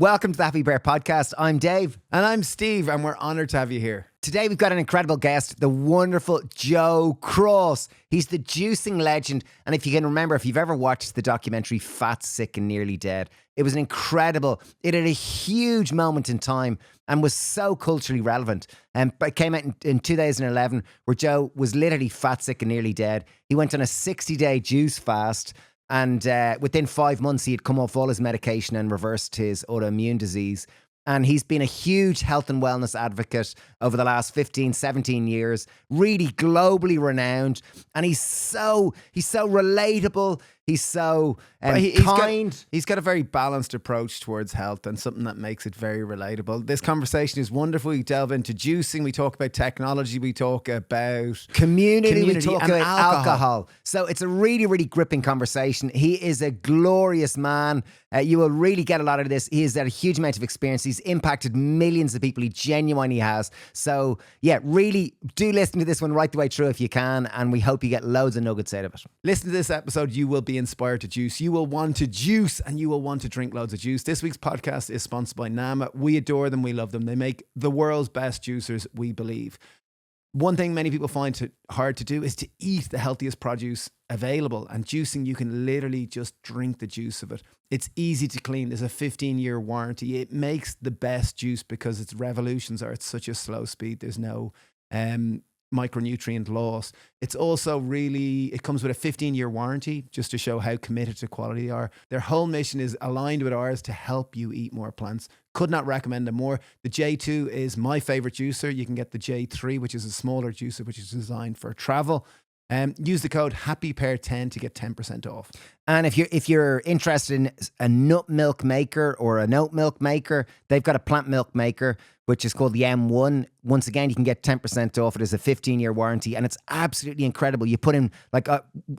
Welcome to the Happy Pear podcast. I'm Dave. And I'm Steve, and we're honoured to have you here. Today we've got an incredible guest, the wonderful Joe Cross. He's the juicing legend. And if you can remember, if you've ever watched the documentary Fat, Sick and Nearly Dead, it was it had a huge moment in time and was so culturally relevant. But it came out in 2011 where Joe was literally fat, sick and nearly dead. He went on a 60-day juice fast. And within 5 months, he had come off all his medication and reversed his autoimmune disease. And he's been a huge health and wellness advocate over the last 15, 17 years, really globally renowned. And he's so relatable. He's so kind. He's got a very balanced approach towards health and something that makes it very relatable. This conversation is wonderful. We delve into juicing. We talk about technology. We talk about community. We talk and about alcohol. So it's a really, really gripping conversation. He is a glorious man. You will really get a lot of this. He has had a huge amount of experience. He's impacted millions of people. He genuinely has. So yeah, really do listen to this one right the way through if you can. And we hope you get loads of nuggets out of it. Listen to this episode. You will be inspired to juice. You will want to juice and you will want to drink loads of juice. This week's podcast is sponsored by Nama. We adore them. We love them. They make the world's best juicers, we believe. One thing many people find hard to do is to eat the healthiest produce available. And juicing, you can literally just drink the juice of it. It's easy to clean. There's a 15-year warranty. It makes the best juice because its revolutions are at such a slow speed. There's no micronutrient loss. It's also it comes with a 15-year warranty just to show how committed to quality they are. Their whole mission is aligned with ours to help you eat more plants. Could not recommend them more. The J2 is my favorite juicer. You can get the J3, which is a smaller juicer, which is designed for travel. Use the code HAPPYPEAR10 to get 10% off. And if you're interested in a nut milk maker or an oat milk maker, they've got a plant milk maker, which is called the M1. Once again, you can get 10% off. It is a 15-year warranty, and it's absolutely incredible. You put in,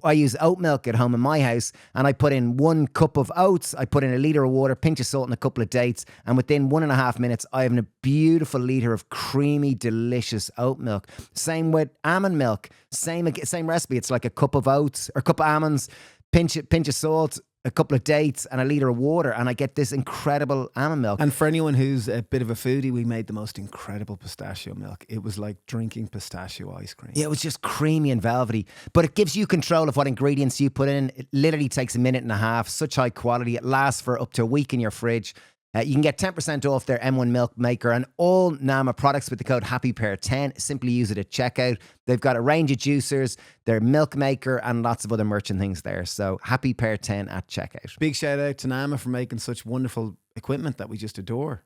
I use oat milk at home in my house, and I put in 1 cup of oats, I put in a litre of water, pinch of salt, and a couple of dates, and within 1.5 minutes, I have a beautiful litre of creamy, delicious oat milk. Same with almond milk. Same recipe. It's like a cup of oats or a cup of almonds, pinch of salt, a couple of dates and a litre of water, and I get this incredible almond milk. And for anyone who's a bit of a foodie, we made the most incredible pistachio milk. It was like drinking pistachio ice cream. Yeah, it was just creamy and velvety, but it gives you control of what ingredients you put in. It literally takes 1.5 minutes, such high quality. It lasts for up to a week in your fridge. You can get 10% off their M1 milk maker and all Nama products with the code HAPPYPEAR10. Simply use it at checkout. They've got a range of juicers, their milk maker, and lots of other merchant things there. So HAPPYPEAR10 at checkout. Big shout out to Nama for making such wonderful equipment that we just adore.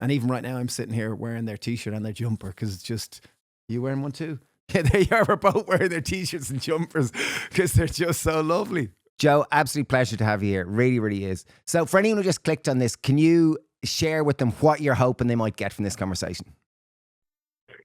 And even right now, I'm sitting here wearing their t-shirt and their jumper because it's just, you wearing one too? Yeah, there you are. We're both wearing their t-shirts and jumpers because they're just so lovely. Joe, absolute pleasure to have you here. Really, really is. So for anyone who just clicked on this, can you share with them what you're hoping they might get from this conversation?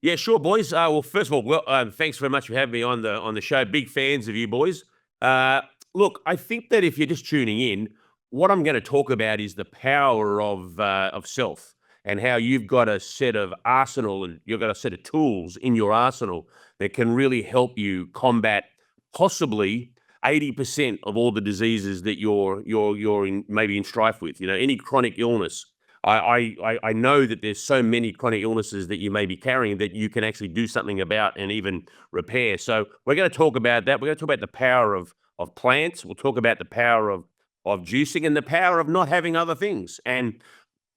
Yeah, sure, boys. Well, first of all, thanks very much for having me on the show. Big fans of you boys. Look, I think that if you're just tuning in, what I'm going to talk about is the power of self and how you've got a set of arsenal and you've got a set of tools in your arsenal that can really help you combat possibly 80% of all the diseases that you're maybe in strife with. You know, any chronic illness. I know that there's so many chronic illnesses that you may be carrying that you can actually do something about and even repair. So we're going to talk about that. We're going to talk about the power of plants. We'll talk about the power of juicing and the power of not having other things and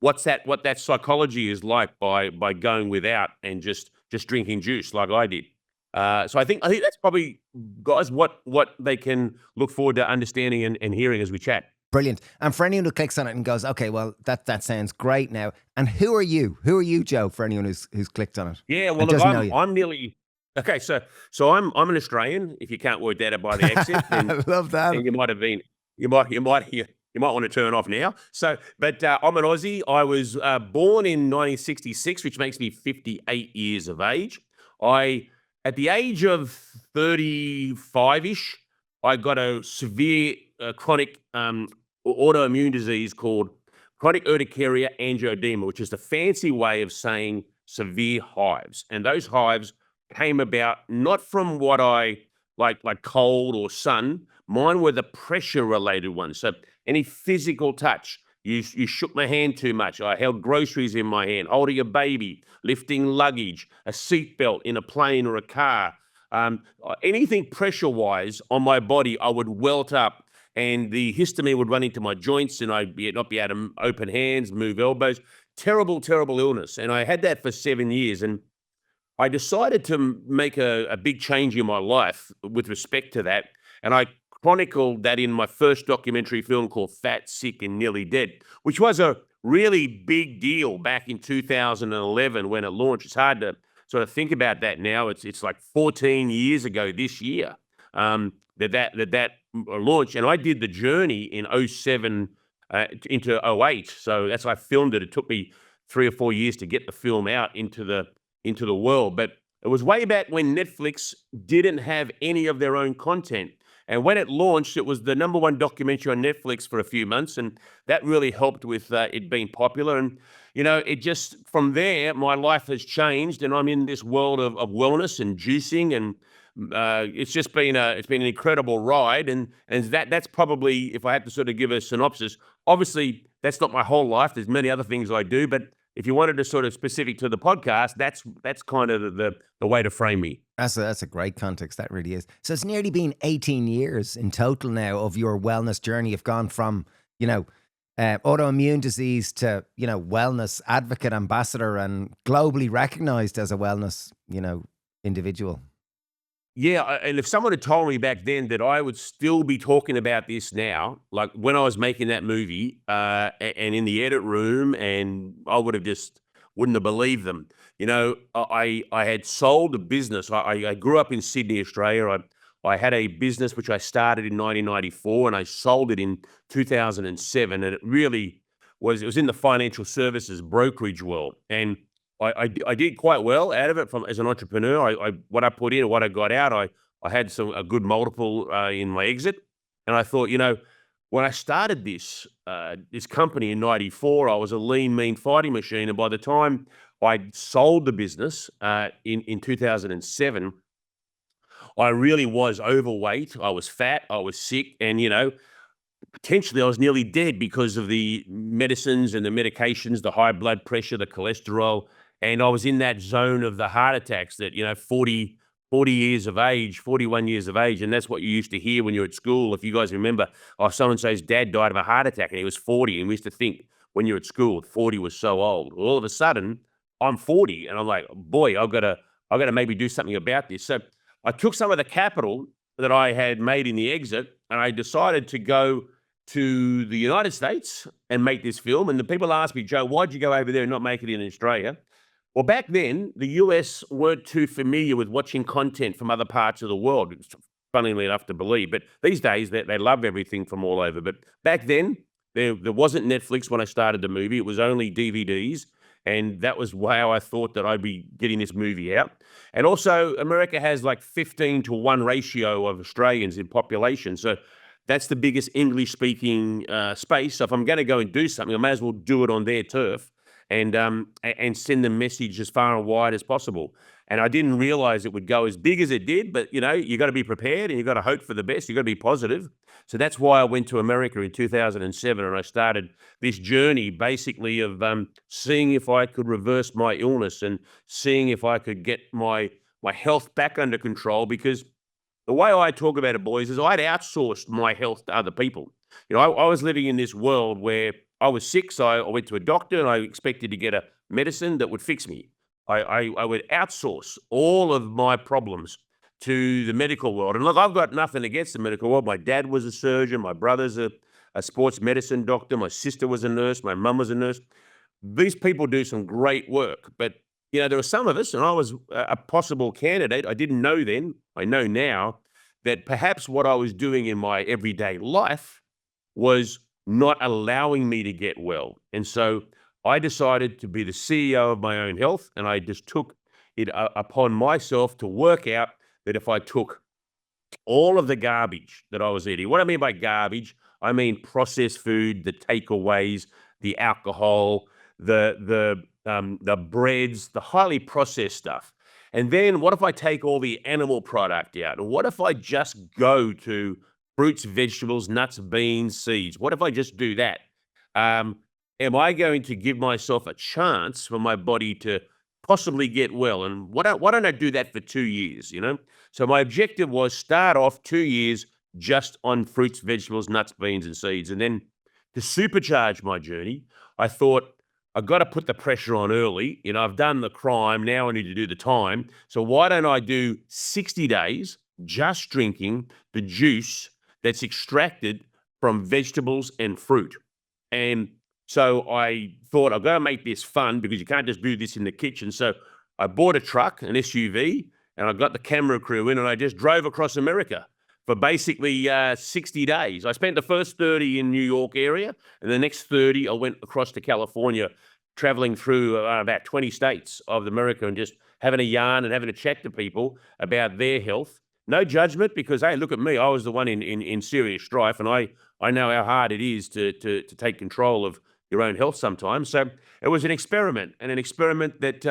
what that psychology is like by going without and just drinking juice like I did. So I think that's probably, guys, what they can look forward to understanding and hearing as we chat. Brilliant. And for anyone who clicks on it and goes, okay, well, that sounds great now. And who are you? Who are you, Joe, for anyone who's clicked on it? Yeah, well, look, I'm nearly... Okay, so I'm an Australian, if you can't work that out by the accent. I love that. And you might want to turn off now. So, but I'm an Aussie. I was born in 1966, which makes me 58 years of age. At the age of 35-ish, I got a severe chronic autoimmune disease called chronic urticaria angioedema, which is the fancy way of saying severe hives. And those hives came about not from what I like cold or sun. Mine were the pressure-related ones. So any physical touch, You shook my hand too much. I held groceries in my hand, holding a baby, lifting luggage, a seatbelt in a plane or a car. Anything pressure-wise on my body, I would welt up, and the histamine would run into my joints, and I'd not be able to open hands, move elbows. Terrible, terrible illness. And I had that for 7 years. And I decided to make a big change in my life with respect to that. And I chronicled that in my first documentary film called Fat, Sick, and Nearly Dead, which was a really big deal back in 2011 when it launched. It's hard to sort of think about that now. It's like 14 years ago this year that launched. And I did the journey in '07 into '08. So that's why I filmed it. It took me 3 or 4 years to get the film out into the world. But it was way back when Netflix didn't have any of their own content. And when it launched, it was the #1 documentary on Netflix for a few months, and that really helped with it being popular. And it just from there, my life has changed, and I'm in this world of wellness and juicing, and it's just been an incredible ride. And that's probably, if I had to sort of give a synopsis, obviously that's not my whole life. There's many other things I do, but if you wanted to sort of specific to the podcast, that's kind of the way to frame me. That's a great context. That really is. So it's nearly been 18 years in total now of your wellness journey. You've gone from, autoimmune disease to, wellness advocate, ambassador, and globally recognized as a wellness, individual. Yeah, and if someone had told me back then that I would still be talking about this now, like when I was making that movie, and in the edit room, and I would have just wouldn't have believed them. I had sold a business. I grew up in Sydney, Australia. I had a business which I started in 1994, and I sold it in 2007, and it was in the financial services brokerage world. And I did quite well out of it as an entrepreneur. What I put in and what I got out, I had a good multiple in my exit. And I thought, when I started this company in '94, I was a lean, mean fighting machine. And by the time I sold the business in 2007, I really was overweight. I was fat. I was sick. And, potentially I was nearly dead because of the medicines and the medications, the high blood pressure, the cholesterol. And I was in that zone of the heart attacks that, 40 years of age, 41 years of age. And that's what you used to hear when you were at school. If you guys remember, so-and-so's dad died of a heart attack and he was 40. And we used to think when you were at school, 40 was so old. All of a sudden, I'm 40. And I'm like, boy, I've got to maybe do something about this. So I took some of the capital that I had made in the exit, and I decided to go to the United States and make this film. And the people ask me, Joe, why'd you go over there and not make it in Australia? Well, back then, the US weren't too familiar with watching content from other parts of the world. It's funnily enough to believe. But these days, they love everything from all over. But back then, there wasn't Netflix when I started the movie. It was only DVDs. And that was how I thought that I'd be getting this movie out. And also, America has like 15-to-1 ratio of Australians in population. So that's the biggest English-speaking space. So if I'm going to go and do something, I may as well do it on their turf and send the message as far and wide as possible. And I didn't realize it would go as big as it did, but you got to be prepared and you got to hope for the best. You got to be positive. So that's why I went to America in 2007, and I started this journey basically of seeing if I could reverse my illness and seeing if I could get my health back under control. Because the way I talk about it, boys, is I'd outsourced my health to other people. I was living in this world where I was sick, so I went to a doctor and I expected to get a medicine that would fix me. I would outsource all of my problems to the medical world. And look, I've got nothing against the medical world. My dad was a surgeon. My brother's a sports medicine doctor. My sister was a nurse. My mum was a nurse. These people do some great work. But, there were some of us, and I was a possible candidate. I didn't know then. I know now that perhaps what I was doing in my everyday life was not allowing me to get well. And so I decided to be the CEO of my own health, and I just took it upon myself to work out that if I took all of the garbage that I was eating, what I mean by garbage, I mean processed food, the takeaways, the alcohol, the breads, the highly processed stuff. And then what if I take all the animal product out? And what if I just go to fruits, vegetables, nuts, beans, seeds? What if I just do that? Am I going to give myself a chance for my body to possibly get well? And why don't I do that for 2 years, you know? So my objective was start off 2 years just on fruits, vegetables, nuts, beans, and seeds. And then to supercharge my journey, I thought, I've got to put the pressure on early. You know, I've done the crime. Now I need to do the time. So why don't I do 60 days just drinking the juice that's extracted from vegetables and fruit? And so I thought, I've got to make this fun because you can't just do this in the kitchen. So I bought a truck, an SUV, and I got the camera crew in, and I just drove across America for basically 60 days. I spent the first 30 in New York area, and the next 30 I went across to California, traveling through about 20 states of America and just having a yarn and having a chat to people about their health. No judgment, because, hey, look at me. I was the one in serious strife, and I know how hard it is to take control of your own health sometimes. So it was an experiment, and an experiment that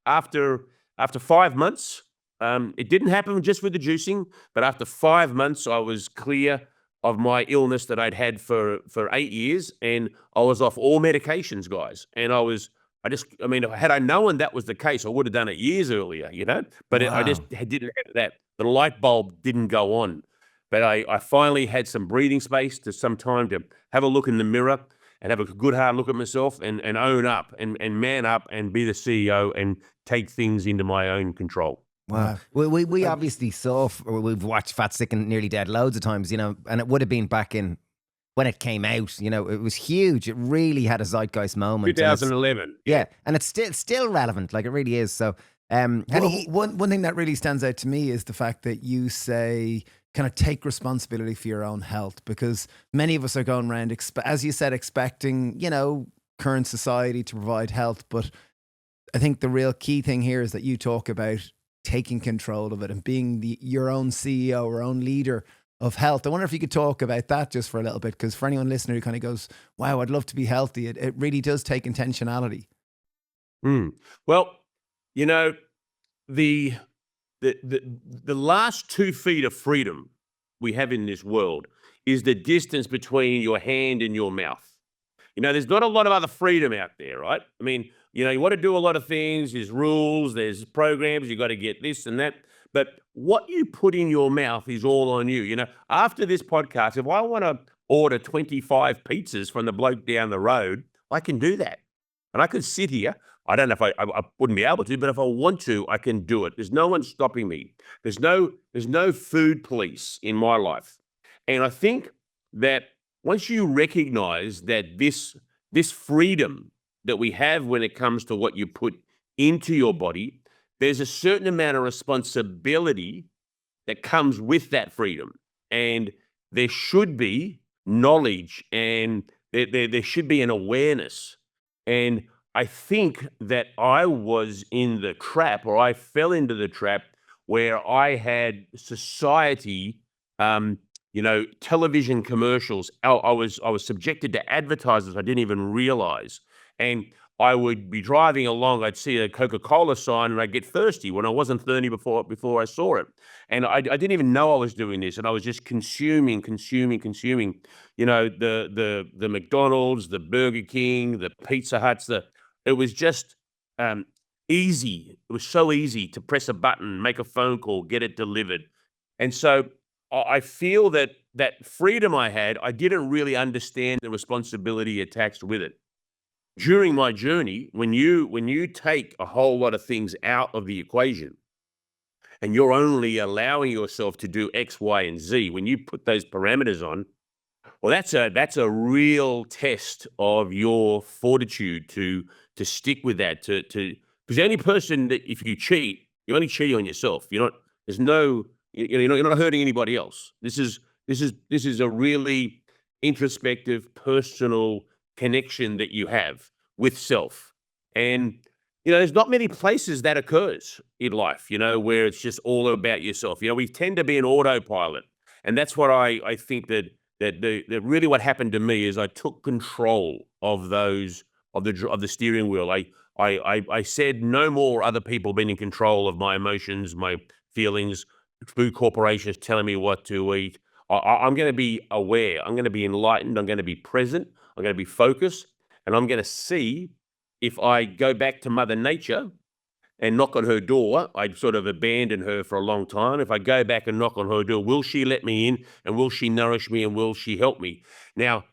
after 5 months, it didn't happen just with the juicing, but after 5 months, I was clear of my illness that I'd had for 8 years, and I was off all medications, guys. And I mean, had I known that was the case, I would have done it years earlier, you know. But I just didn't have that. The light bulb didn't go on. But I finally had some breathing space, to some time to have a look in the mirror and have a good hard look at myself and own up and man up and be the CEO and take things into my own control. Wow. Well, we obviously we've watched Fat, Sick and Nearly Dead loads of times, you know, and it would have been back in when it came out, you know, it was huge. It really had a zeitgeist moment. 2011. Yeah. And it's still relevant. Like, it really is. So, one thing that really stands out to me is the fact that you say, kind of take responsibility for your own health, because many of us are going around, as you said, expecting, you know, current society to provide health. But I think the real key thing here is that you talk about taking control of it and being your own CEO or own leader of health. I wonder if you could talk about that just for a little bit, because for anyone listening who kind of goes, wow, I'd love to be healthy, it really does take intentionality. Well, you know, the last 2 feet of freedom we have in this world is the distance between your hand and your mouth. You know, there's not a lot of other freedom out there, right? I mean, you know, you want to do a lot of things. There's rules, there's programs, you got to get this and that. But what you put in your mouth is all on you. You know, after this podcast, if I want to order 25 pizzas from the bloke down the road, I can do that. And I could sit here. I don't know if I wouldn't be able to, but if I want to, I can do it. There's no one stopping me. There's no food police in my life. And I think that once you recognize that this freedom that we have when it comes to what you put into your body, there's a certain amount of responsibility that comes with that freedom. And there should be knowledge, and there should be an awareness. And I think that I was in the trap, or I fell into the trap, where I had society, you know, television commercials. I was subjected to advertisers I didn't even realize. And I would be driving along, I'd see a Coca-Cola sign, and I'd get thirsty when I wasn't thirsty before I saw it. And I didn't even know I was doing this, and I was just consuming. You know, the McDonald's, the Burger King, the Pizza Huts. It was just easy. It was so easy to press a button, make a phone call, get it delivered. And so I feel that freedom I had, I didn't really understand the responsibility attached with it. During my journey, when you take a whole lot of things out of the equation and you're only allowing yourself to do X, Y, and Z, when you put those parameters on, well, that's a real test of your fortitude to stick with that. Because the only person that, if you cheat, you're only cheating on yourself. You're not hurting anybody else. This is a really introspective, personal connection that you have with self. And, you know, there's not many places that occurs in life, you know, where it's just all about yourself. You know, we tend to be an autopilot. And that's what I think that really what happened to me is I took control of the steering wheel. I said no more other people being in control of my emotions, my feelings, food corporations telling me what to eat. I'm going to be aware. I'm going to be enlightened. I'm going to be present. I'm going to be focused, and I'm going to see if I go back to Mother Nature and knock on her door. I'd sort of abandoned her for a long time. If I go back and knock on her door, will she let me in, and will she nourish me, and will she help me? Now,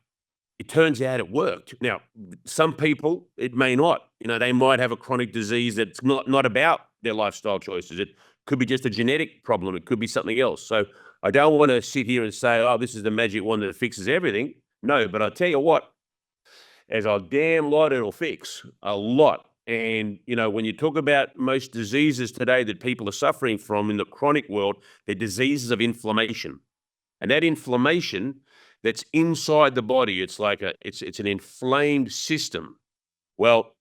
it turns out it worked. Now, some people, it may not. They might have a chronic disease that's not about their lifestyle choices. It could be just a genetic problem. It could be something else. So I don't want to sit here and say, oh, this is the magic one that fixes everything. No, but I'll tell you what, there's a damn lot it'll fix, a lot. And, when you talk about most diseases today that people are suffering from in the chronic world, they're diseases of inflammation. And that inflammation that's inside the body, it's like it's an inflamed system. Well,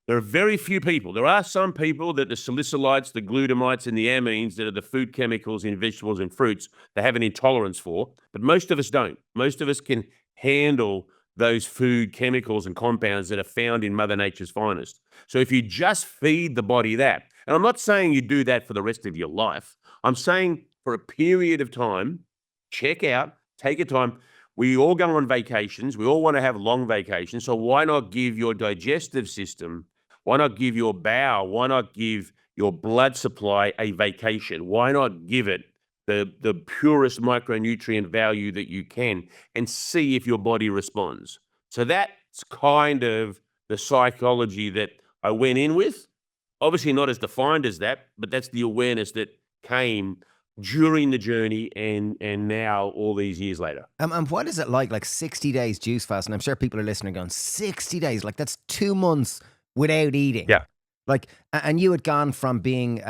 there are very few people. There are some people that the salicylates, the glutamites, and the amines that are the food chemicals in vegetables and fruits, they have an intolerance for, but most of us don't. Most of us can handle those food chemicals and compounds that are found in Mother Nature's finest. So if you just feed the body that, and I'm not saying you do that for the rest of your life, I'm saying for a period of time, check out, take your time. We all go on vacations. We all want to have long vacations. So why not give your digestive system, why not give your bowel, why not give your blood supply a vacation? Why not give it the purest micronutrient value that you can and see if your body responds? So that's kind of the psychology that I went in with. Obviously not as defined as that, but that's the awareness that came during the journey and now all these years later. And what is it like 60 days juice fast? And I'm sure people are listening going, 60 days, like that's 2 months without eating. Yeah. Like, and you had gone from being,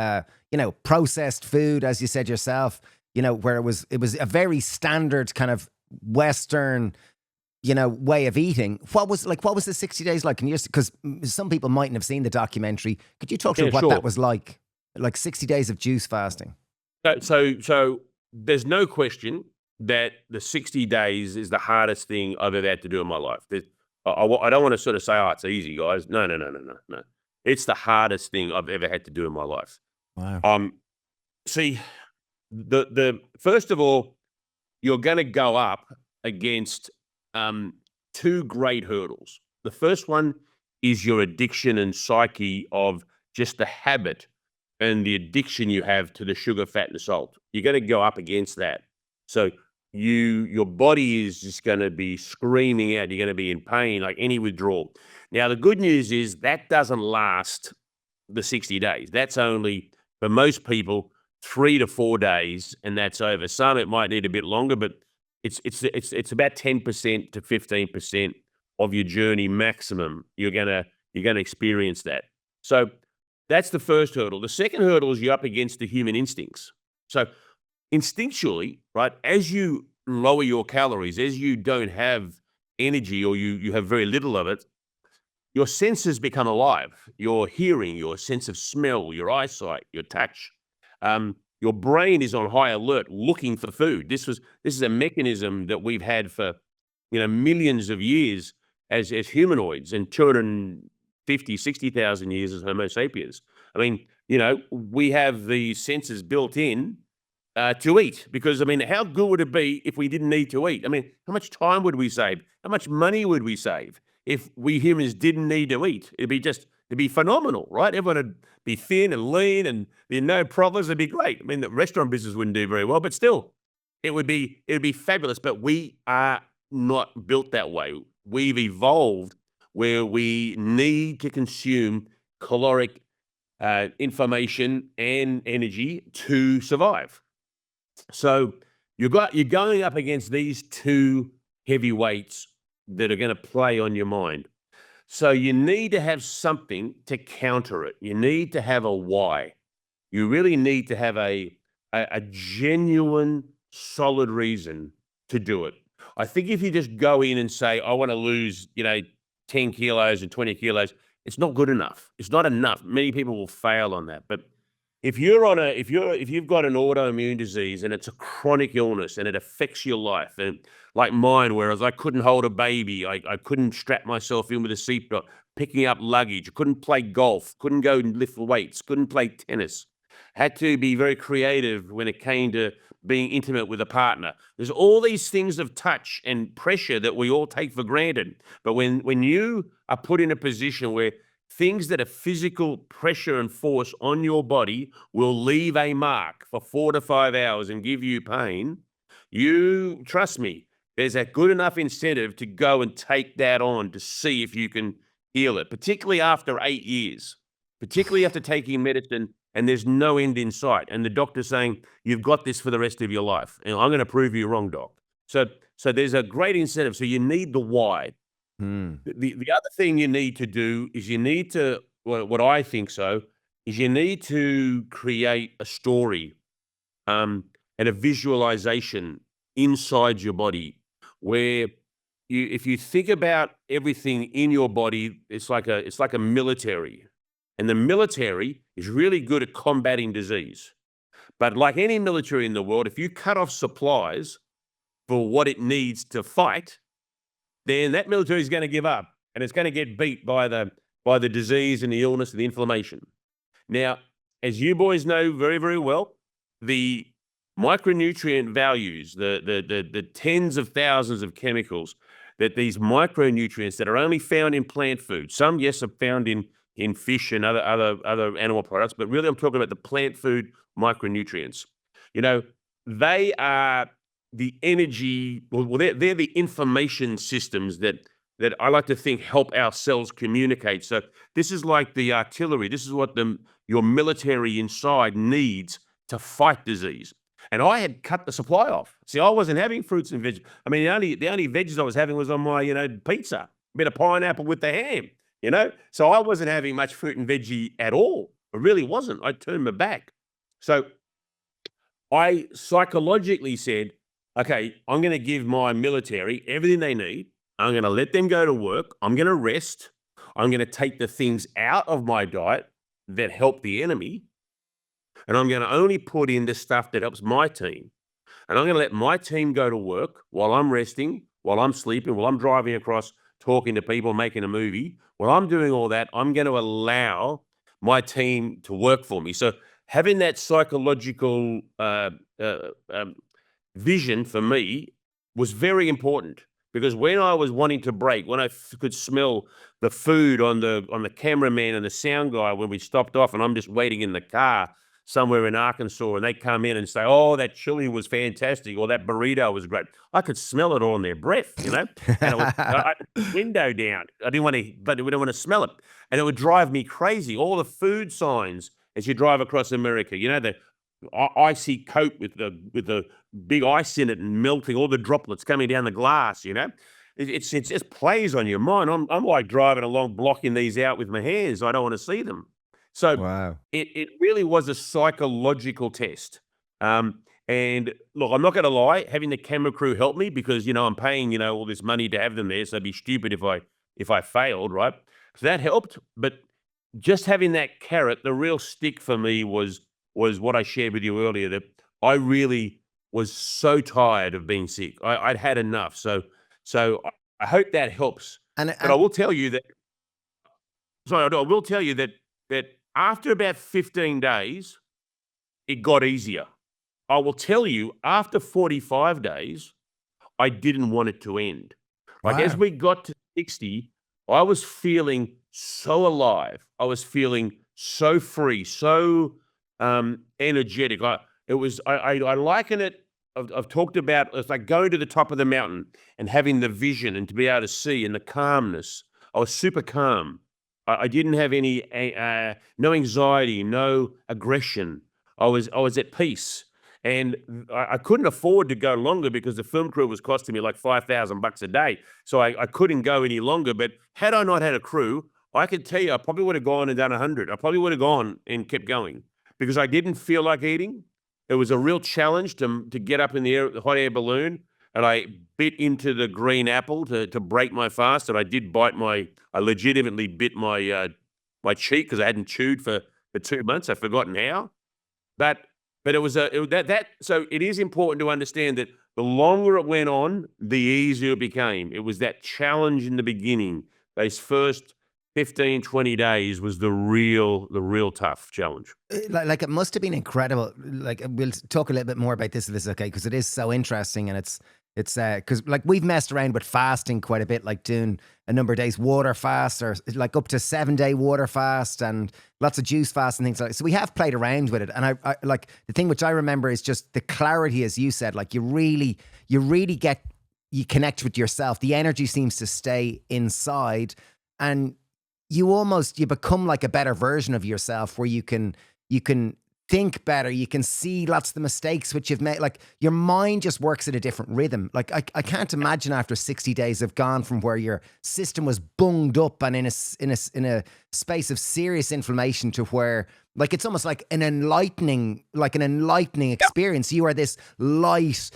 processed food, as you said yourself, where it was a very standard kind of Western, way of eating. What was the 60 days like? Can you because some people mightn't have seen the documentary. Could you talk through what that was like 60 days of juice fasting? So there's no question that the 60 days is the hardest thing I've ever had to do in my life. I don't want to sort of say, oh, it's easy, guys. No. It's the hardest thing I've ever had to do in my life. Wow. See, the first of all, you're going to go up against 2 great hurdles. The first one is your addiction and psyche of just the habit and the addiction you have to the sugar, fat, and salt. You're going to go up against that. So your body is just going to be screaming out. You're going to be in pain, like any withdrawal. Now, the good news is that doesn't last the 60 days. That's only, for most people, 3 to 4 days, and that's over. Some, it might need a bit longer, but it's about 10% to 15% of your journey maximum. You're gonna experience that. So that's the first hurdle. The second hurdle is you're up against the human instincts. So instinctually, right, as you lower your calories, as you don't have energy or you have very little of it, your senses become alive. Your hearing, your sense of smell, your eyesight, your touch. Your brain is on high alert looking for food. This is a mechanism that we've had for millions of years as humanoids, and 250, 60,000 years as Homo sapiens. I mean, we have the senses built in to eat, because how good would it be if we didn't need to eat? How much time would we save? How much money would we save if we humans didn't need to eat? It'd be phenomenal, right? Everyone would be thin and lean and there'd be no problems. It'd be great. The restaurant business wouldn't do very well, but still, it would be fabulous. But we are not built that way. We've evolved where we need to consume caloric information and energy to survive. So you're going up against these 2 heavyweights that are going to play on your mind. So you need to have something to counter it. You need to have a why. You really need to have a genuine, solid reason to do it. I think if you just go in and say, I want to lose, 10 kilos and 20 kilos, it's not good enough. It's not enough. Many people will fail on that. But if you've got an autoimmune disease and it's a chronic illness and it affects your life, and like mine, whereas I couldn't hold a baby, I couldn't strap myself in with a seatbelt, picking up luggage, couldn't play golf, couldn't go and lift weights, couldn't play tennis, had to be very creative when it came to being intimate with a partner. There's all these things of touch and pressure that we all take for granted. But when you are put in a position where things that are physical pressure and force on your body will leave a mark for 4 to 5 hours and give you pain, you trust me, there's a good enough incentive to go and take that on to see if you can heal it, particularly after 8 years, particularly after taking medicine and there's no end in sight. And the doctor's saying, you've got this for the rest of your life. And I'm going to prove you wrong, doc. So there's a great incentive. So you need the why. The other thing you need to do is you need to, what I think so, is you need to create a story and a visualization inside your body where if you think about everything in your body, it's like a military. And the military is really good at combating disease. But like any military in the world, if you cut off supplies for what it needs to fight, then that military is going to give up and it's going to get beat by the disease and the illness and the inflammation. Now, as you boys know very, very well, the micronutrient values, the tens of thousands of chemicals that these micronutrients that are only found in plant food, some, yes, are found in fish and other animal products, but really I'm talking about the plant food micronutrients. You know, they are the energy, they're the information systems that I like to think help our cells communicate. So this is like the artillery. This is what your military inside needs to fight disease. And I had cut the supply off. See, I wasn't having fruits and veggies. I mean, the only veggies I was having was on my, pizza, a bit of pineapple with the ham, So I wasn't having much fruit and veggie at all. I really wasn't. I turned my back. So I psychologically said, okay, I'm going to give my military everything they need. I'm going to let them go to work. I'm going to rest. I'm going to take the things out of my diet that help the enemy. And I'm going to only put in the stuff that helps my team. And I'm going to let my team go to work while I'm resting, while I'm sleeping, while I'm driving across, talking to people, making a movie. While I'm doing all that, I'm going to allow my team to work for me. So having that psychological vision for me was very important, because when I was wanting to break, when I could smell the food on the cameraman and the sound guy when we stopped off, and I'm just waiting in the car somewhere in Arkansas, and they come in and say, "Oh, that chili was fantastic," or "That burrito was great." I could smell it all in their breath, And it was window down. I didn't want to, but we don't want to smell it, and it would drive me crazy. All the food signs as you drive across America, the icy coat with the big ice in it and melting, all the droplets coming down the glass. It just plays on your mind. I'm like driving along, blocking these out with my hands. I don't want to see them. So Wow. it really was a psychological test. And look, I'm not going to lie, having the camera crew help me, because, I'm paying, all this money to have them there. So it'd be stupid if I failed, right? So that helped. But just having that carrot, the real stick for me was what I shared with you earlier, that I really was so tired of being sick. I'd had enough. So I hope that helps. But I will tell you that, I will tell you that after about 15 days, it got easier. I will tell you, after 45 days, I didn't want it to end. Like, as Wow. we got to 60, I was feeling so alive. I was feeling so free, so energetic. I liken it. I've talked about, it's like going to the top of the mountain and having the vision and to be able to see, and the calmness. I was super calm. I didn't have any no anxiety, no aggression. I was at peace, and I couldn't afford to go longer because the film crew was costing me like $5,000 a day. So I couldn't go any longer. But had I not had a crew, I could tell you I probably would have gone and done 100. I probably would have gone and kept going, because I didn't feel like eating. It was a real challenge to get up in the hot air balloon, and I bit into the green apple to break my fast. And I did I legitimately bit my cheek, because I hadn't chewed for 2 months. I've forgotten how. But it was so it is important to understand that the longer it went on, the easier it became. It was that challenge in the beginning, those first 15, 20 days was the real tough challenge. Like it must have been incredible. Like we'll talk a little bit more about this if this is okay, because it is so interesting, and it's because like we've messed around with fasting quite a bit, like doing a number of days water fast, or like up to 7-day water fast, and lots of juice fast and things like that. So we have played around with it, and I like the thing which I remember is just the clarity, as you said. Like you really connect with yourself. The energy seems to stay inside, and you become like a better version of yourself, where you can think better, you can see lots of the mistakes which you've made. Like your mind just works at a different rhythm. Like I can't imagine after 60 days of gone from where your system was bunged up and in a space of serious inflammation to where like it's almost like an enlightening experience. You are this light,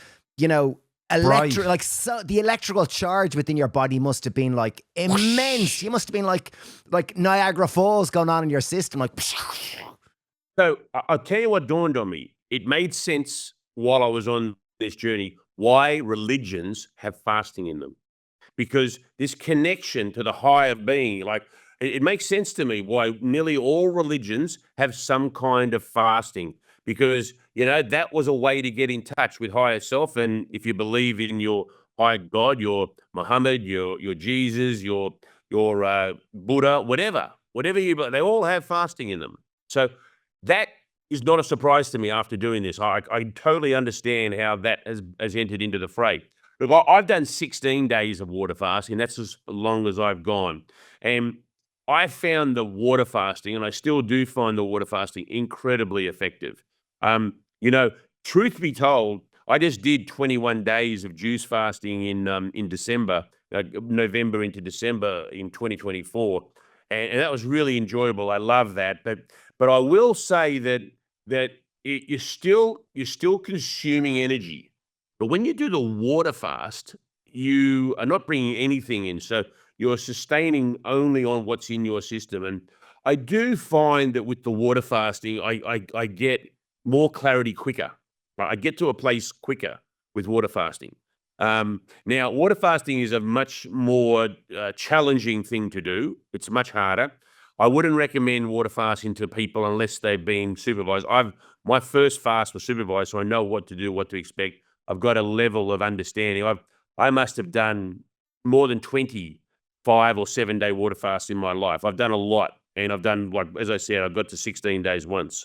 Bright. like so the electrical charge within your body must have been like immense. You must have been like Niagara Falls going on in your system, like. So I'll tell you what dawned on me. It made sense while I was on this journey why religions have fasting in them, because this connection to the higher being, like it makes sense to me why nearly all religions have some kind of fasting, because that was a way to get in touch with higher self. And if you believe in your higher God, your Muhammad, your Jesus, your Buddha, whatever they all have fasting in them. So that is not a surprise to me after doing this. I totally understand how that has entered into the fray. Look, I've done 16 days of water fasting. That's as long as I've gone. And I found the water fasting, and I still do find the water fasting incredibly effective. Truth be told, I just did 21 days of juice fasting in December, November into December in 2024, and that was really enjoyable. I love that, but I will say that you're still consuming energy. But when you do the water fast, you are not bringing anything in, so you're sustaining only on what's in your system. And I do find that with the water fasting, I get more clarity quicker. Right? I get to a place quicker with water fasting. Now, water fasting is a much more challenging thing to do. It's much harder. I wouldn't recommend water fasting to people unless they've been supervised. My first fast was supervised, so I know what to do, what to expect. I've got a level of understanding. I must have done more than 25 or 7-day water fasts in my life. I've done a lot, and I've done, like as I said, I got to 16 days once.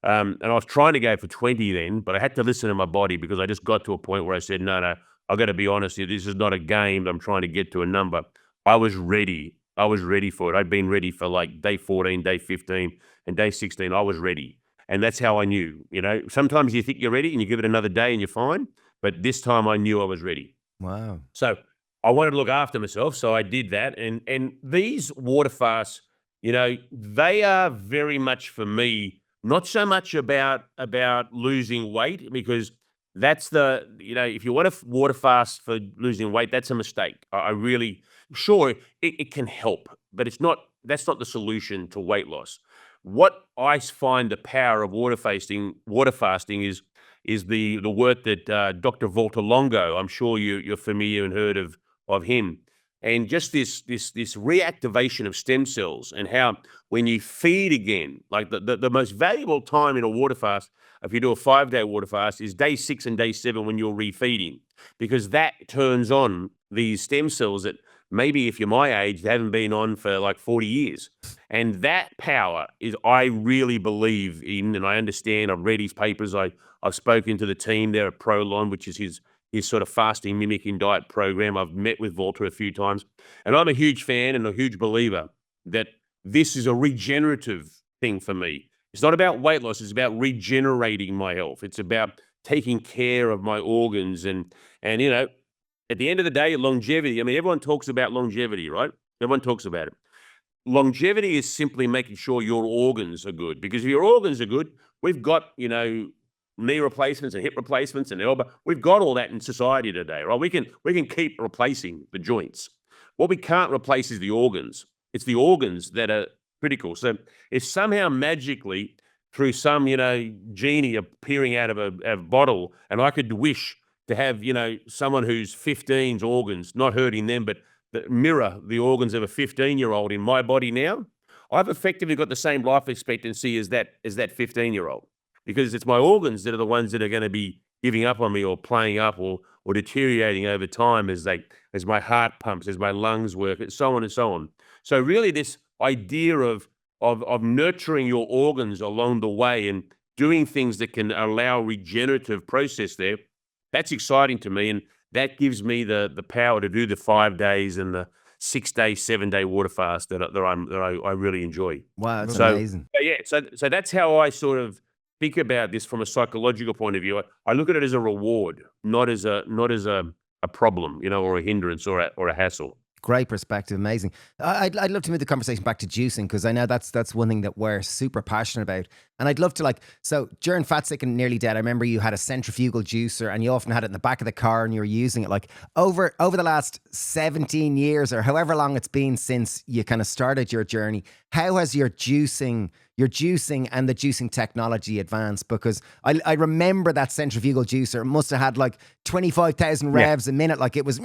And I was trying to go for 20 then, but I had to listen to my body, because I just got to a point where I said, no, I've got to be honest here. This is not a game. I'm trying to get to a number. I was ready. I was ready for it. I'd been ready for like day 14, day 15, and day 16. I was ready. And that's how I knew. Sometimes you think you're ready and you give it another day and you're fine. But this time I knew I was ready. Wow. So I wanted to look after myself. So I did that. And these water fasts, they are very much for me, not so much about losing weight, because that's if you want to water fast for losing weight, that's a mistake. I really, sure, it can help, but that's not the solution to weight loss. What I find the power of water fasting is the work that Dr. Volta Longo, I'm sure you're familiar and heard of him, and just this reactivation of stem cells, and how when you feed again, like the most valuable time in a water fast, if you do a 5-day water fast, is day 6 and day 7 when you're refeeding, because that turns on these stem cells that maybe if you're my age, they haven't been on for like 40 years. And that power is, I really believe in, and I understand. I've read his papers. I've spoken to the team there at Prolon, which is his sort of fasting mimicking diet program. I've met with Volta a few times, and I'm a huge fan and a huge believer that this is a regenerative thing for me. It's not about weight loss. It's about regenerating my health. It's about taking care of my organs. And at the end of the day, longevity, I mean, everyone talks about longevity, right? Everyone talks about it. Longevity is simply making sure your organs are good, because if your organs are good, we've got, knee replacements and hip replacements and elbow. We've got all that in society today, right? We can keep replacing the joints. What we can't replace is the organs. It's the organs that are critical. So if somehow magically through some, genie appearing out of a bottle, and I could wish to have, someone who's 15's organs, not hurting them, but that mirror the organs of a 15-year-old in my body now, I've effectively got the same life expectancy as that 15-year-old, because it's my organs that are the ones that are going to be giving up on me or playing up or deteriorating over time as my heart pumps, as my lungs work, and so on and so on. So really, this idea of nurturing your organs along the way and doing things that can allow regenerative process there, that's exciting to me, and that gives me the power to do the 5 days and the 6-day, 7-day water fast that I really enjoy. Wow, that's So amazing. yeah, so that's how I sort of think about this from a psychological point of view. I look at it as a reward, not as a problem, or a hindrance or a hassle. Great perspective, amazing. I'd love to move the conversation back to juicing, because I know that's one thing that we're super passionate about. And I'd love to, so during Fat, Sick and Nearly Dead, I remember you had a centrifugal juicer, and you often had it in the back of the car, and you were using it over the last 17 years or however long it's been since you kind of started your journey. How has your juicing and the juicing technology advanced? Because I remember that centrifugal juicer must have had 25,000 revs a minute, it was.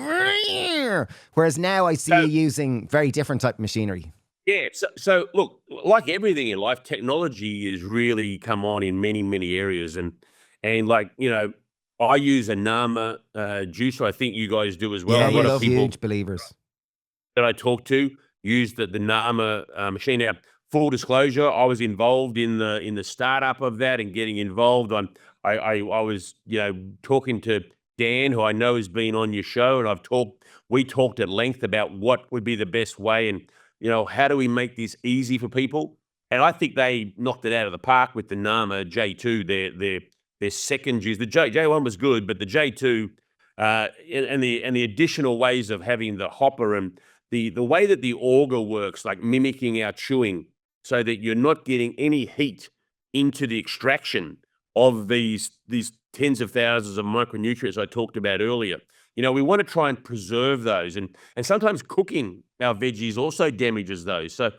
Whereas now I see you using very different type of machinery. Yeah. So look, like everything in life, technology has really come on in many, many areas. And I use a Nama juicer. I think you guys do as well. Yeah, A lot you of love people huge believers that I talk to use the Nama machine. Now, full disclosure, I was involved in the startup of that and getting involved. I was talking to Dan, who I know has been on your show, and we talked at length about what would be the best way, and how do we make this easy for people. And I think they knocked it out of the park with the Nama J2, their second juice. The J1 was good, but the J2 and the additional ways of having the hopper and the way that the auger works, like mimicking our chewing, so that you're not getting any heat into the extraction of these tens of thousands of micronutrients I talked about earlier. We want to try and preserve those, and sometimes cooking our veggies also damages those. So,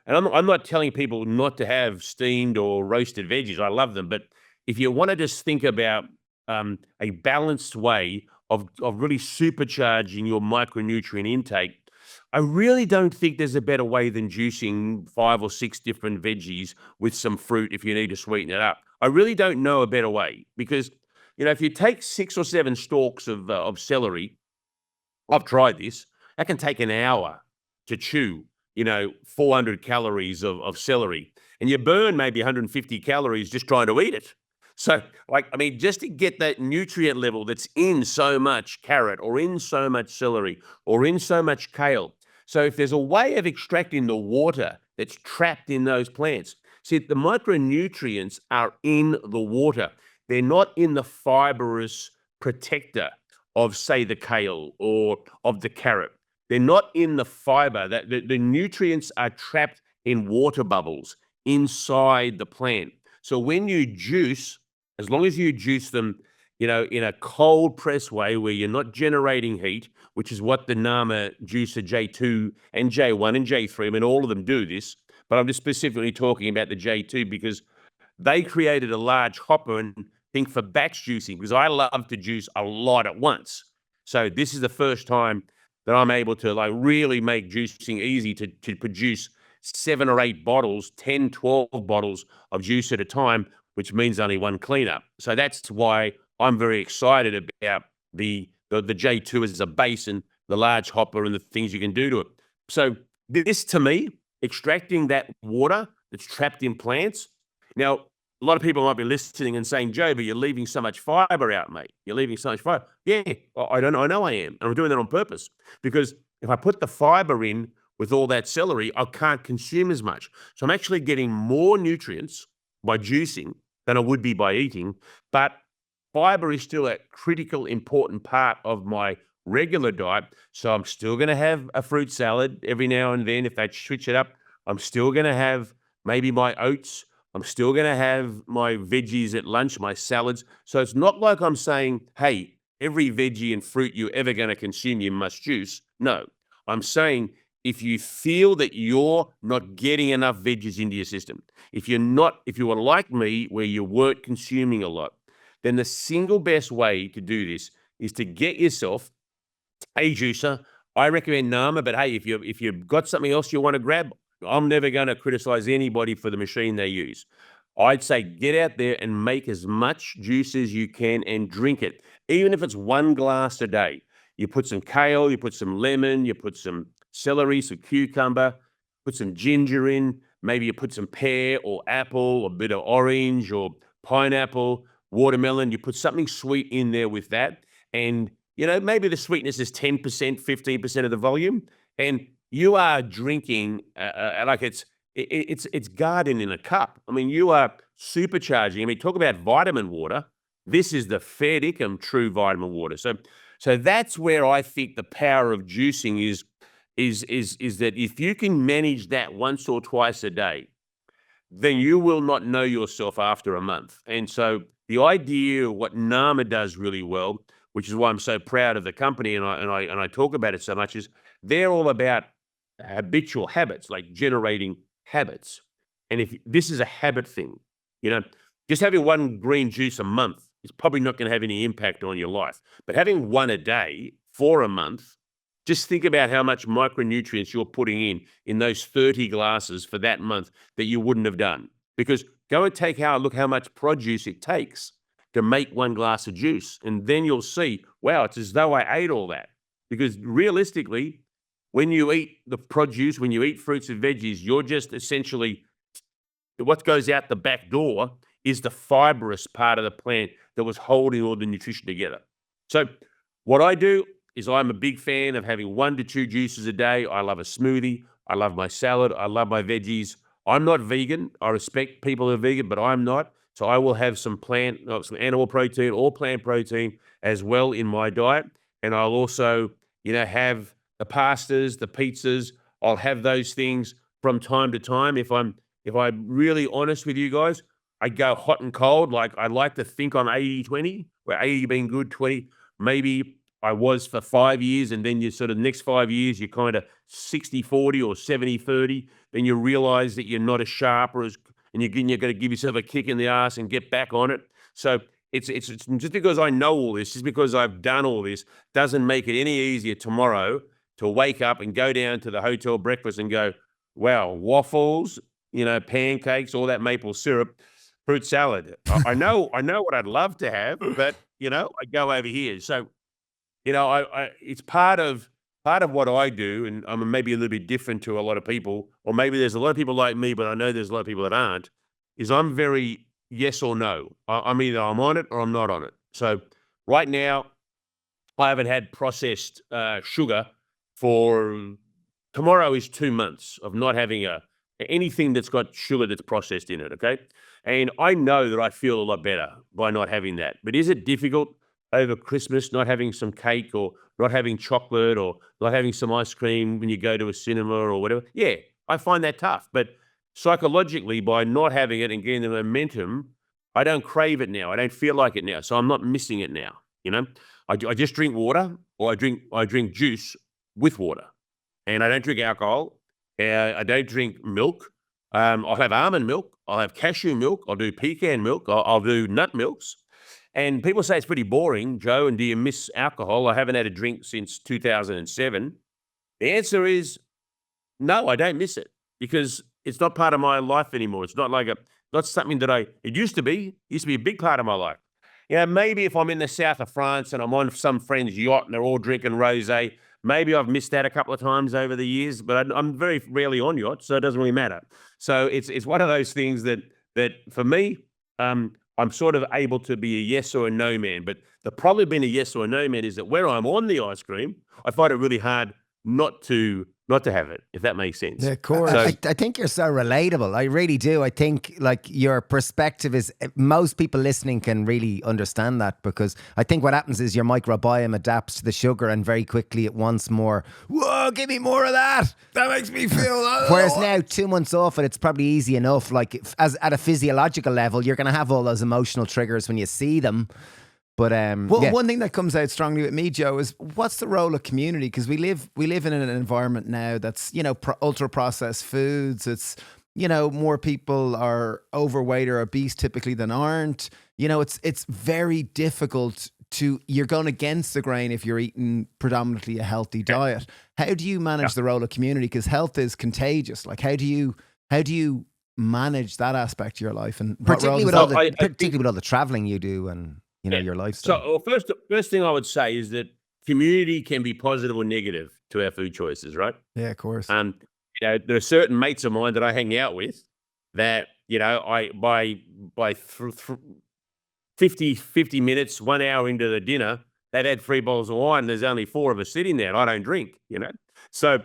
and I'm not telling people not to have steamed or roasted veggies. I love them, but if you want to just think about a balanced way of really supercharging your micronutrient intake, I really don't think there's a better way than juicing 5 or 6 different veggies with some fruit if you need to sweeten it up. I really don't know a better way, because if you take 6 or 7 stalks of celery, I've tried this. That can take an hour to chew. 400 calories of celery, and you burn maybe 150 calories just trying to eat it. So, just to get that nutrient level that's in so much carrot or in so much celery or in so much kale. So if there's a way of extracting the water that's trapped in those plants, see, the micronutrients are in the water. They're not in the fibrous protector of, say, the kale or of the carrot. They're not in the fiber. The nutrients are trapped in water bubbles inside the plant. So when you juice, as long as you juice them, in a cold press way where you're not generating heat, which is what the Nama juicer J2 and J1 and J3, all of them do this, but I'm just specifically talking about the J2 because they created a large hopper and think for batch juicing, because I love to juice a lot at once. So this is the first time that I'm able to really make juicing easy to produce 7 or 8 bottles, 10, 12 bottles of juice at a time, which means only one cleanup. So that's why I'm very excited about the J2 as a base and the large hopper and the things you can do to it. So this, to me, extracting that water that's trapped in plants. Now, a lot of people might be listening and saying, Joe, but you're leaving so much fiber out, mate. You're leaving so much fiber. Yeah, I don't know. I know I am. And I'm doing that on purpose, because if I put the fiber in with all that celery, I can't consume as much. So I'm actually getting more nutrients by juicing than I would be by eating. But fiber is still a critical, important part of my regular diet. So I'm still going to have a fruit salad every now and then if I switch it up. I'm still going to have maybe my oats. I'm still going to have my veggies at lunch, my salads. So it's not like I'm saying, hey, every veggie and fruit you're ever going to consume, you must juice. No, I'm saying if you feel that you're not getting enough veggies into your system, if you are like me, where you weren't consuming a lot, then the single best way to do this is to get yourself a juicer. I recommend Nama, but hey, if you've got something else you want to grab, I'm never going to criticize anybody for the machine they use. I'd say get out there and make as much juice as you can and drink it, even if it's 1 glass a day. You put some kale, you put some lemon, you put some celery, some cucumber, put some ginger in, maybe you put some pear or apple, a bit of orange or pineapple, watermelon. You put something sweet in there with that. And, maybe the sweetness is 10%, 15% of the volume. And you are drinking like it's garden in a cup. I mean, you are supercharging. I mean, talk about vitamin water. This is the fair dinkum true vitamin water. So that's where I think the power of juicing is that if you can manage that once or twice a day, then you will not know yourself after a month. And so the idea of what Nama does really well, which is why I'm so proud of the company and I talk about it so much, is they're all about habitual habits, like generating habits. And if this is a habit thing, just having one green juice a month is probably not going to have any impact on your life. But having one a day for a month, just think about how much micronutrients you're putting in those 30 glasses for that month that you wouldn't have done. Because go and look how much produce it takes to make 1 glass of juice. And then you'll see, wow, it's as though I ate all that. Because realistically, when you eat the produce, when you eat fruits and veggies, you're just essentially, what goes out the back door is the fibrous part of the plant that was holding all the nutrition together. So what I do is I'm a big fan of having 1 to 2 juices a day. I love a smoothie. I love my salad. I love my veggies. I'm not vegan. I respect people who are vegan, but I'm not. So I will have some animal protein or plant protein as well in my diet. And I'll also, have the pastas, the pizzas. I'll have those things from time to time. If I'm really honest with you guys, I go hot and cold. Like I like to think I'm 80-20, where 80 being good, 20 maybe I was for 5 years, and then you sort of next 5 years, you're kind of 60-40 or 70-30. Then you realize that you're not as sharp and you're going to give yourself a kick in the ass and get back on it. So it's just because I know all this, just because I've done all this, doesn't make it any easier tomorrow to wake up and go down to the hotel breakfast and go, wow, waffles, pancakes, all that maple syrup, fruit salad. I know what I'd love to have, but I go over here. So it's part of what I do, and I'm maybe a little bit different to a lot of people, or maybe there's a lot of people like me, but I know there's a lot of people that aren't, is I'm very yes or no. I'm either I'm on it or I'm not on it. So right now, I haven't had processed sugar for, tomorrow is 2 months of not having anything that's got sugar that's processed in it, okay? And I know that I feel a lot better by not having that. But is it difficult over Christmas, not having some cake or not having chocolate or not having some ice cream when you go to a cinema or whatever? Yeah, I find that tough. But psychologically, by not having it and getting the momentum, I don't crave it now. I don't feel like it now. So I'm not missing it now. I just drink water, or I drink juice with water, and I don't drink alcohol. I don't drink milk. I'll have almond milk. I'll have cashew milk. I'll do pecan milk. I'll do nut milks. And people say it's pretty boring, Joe, and do you miss alcohol? I haven't had a drink since 2007. The answer is no, I don't miss it, because it's not part of my life anymore. It's not not something that it used to be a big part of my life. Maybe if I'm in the south of France and I'm on some friend's yacht and they're all drinking rosé, maybe I've missed that a couple of times over the years, but I'm very rarely on yachts, so it doesn't really matter. So it's one of those things that for me, I'm sort of able to be a yes or a no man. But the problem being a yes or a no man is that where I'm on the ice cream, I find it really hard not to have it, if that makes sense. Yeah, of course. I think you're so relatable. I really do. I think like your perspective is, most people listening can really understand that, because I think what happens is your microbiome adapts to the sugar and very quickly it wants more. Whoa, give me more of that. That makes me feel. Whereas now, 2 months off it, it's probably easy enough. Like as at a physiological level, you're going to have all those emotional triggers when you see them. But one thing that comes out strongly with me, Joe, is what's the role of community? Because we live in an environment now that's ultra processed foods. It's more people are overweight or obese typically than aren't. It's very difficult you're going against the grain if you're eating predominantly a healthy diet. How do you manage the role of community? Because health is contagious. Like, how do you manage that aspect of your life? And particularly with think, all the traveling you do and your lifestyle. So first thing I would say is that community can be positive or negative to our food choices, right? Yeah, of course. There are certain mates of mine that I hang out with that, I by 50 minutes, 1 hour into the dinner, they've had 3 bottles of wine. There's only 4 of us sitting there, and I don't drink. So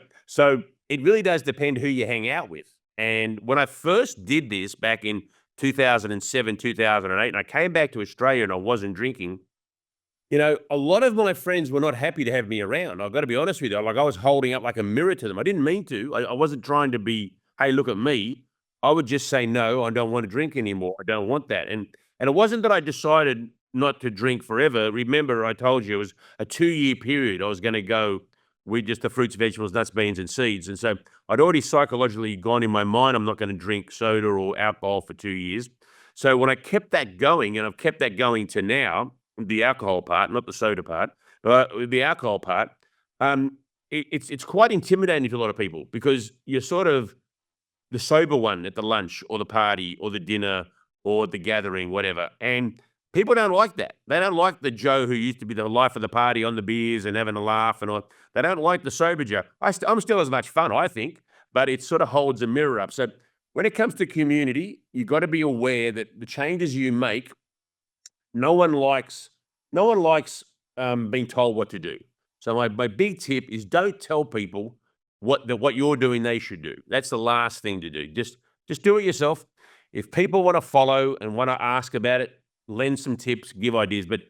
it really does depend who you hang out with. And when I first did this back in 2007, 2008, and I came back to Australia and I wasn't drinking, a lot of my friends were not happy to have me around. I've got to be honest with you. Like, I was holding up like a mirror to them. I didn't mean to. I wasn't trying to be, hey, look at me. I would just say, no, I don't want to drink anymore. I don't want that. And it wasn't that I decided not to drink forever. Remember, I told you it was a 2-year period. I was going to go with just the fruits, vegetables, nuts, beans, and seeds. And so I'd already psychologically gone in my mind, I'm not going to drink soda or alcohol for 2 years. So when I kept that going, and I've kept that going to now, the alcohol part, not the soda part, but the alcohol part, it's quite intimidating to a lot of people because you're sort of the sober one at the lunch or the party or the dinner or the gathering, whatever. And people don't like that. They don't like the Joe who used to be the life of the party on the beers and having a laugh and all. They don't like the sober Joe. I'm still as much fun, I think, but it sort of holds a mirror up. So when it comes to community, you've got to be aware that the changes you make, no one likes being told what to do. So my big tip is don't tell people what you're doing they should do. That's the last thing to do. Just do it yourself. If people want to follow and want to ask about it, lend some tips, give ideas. But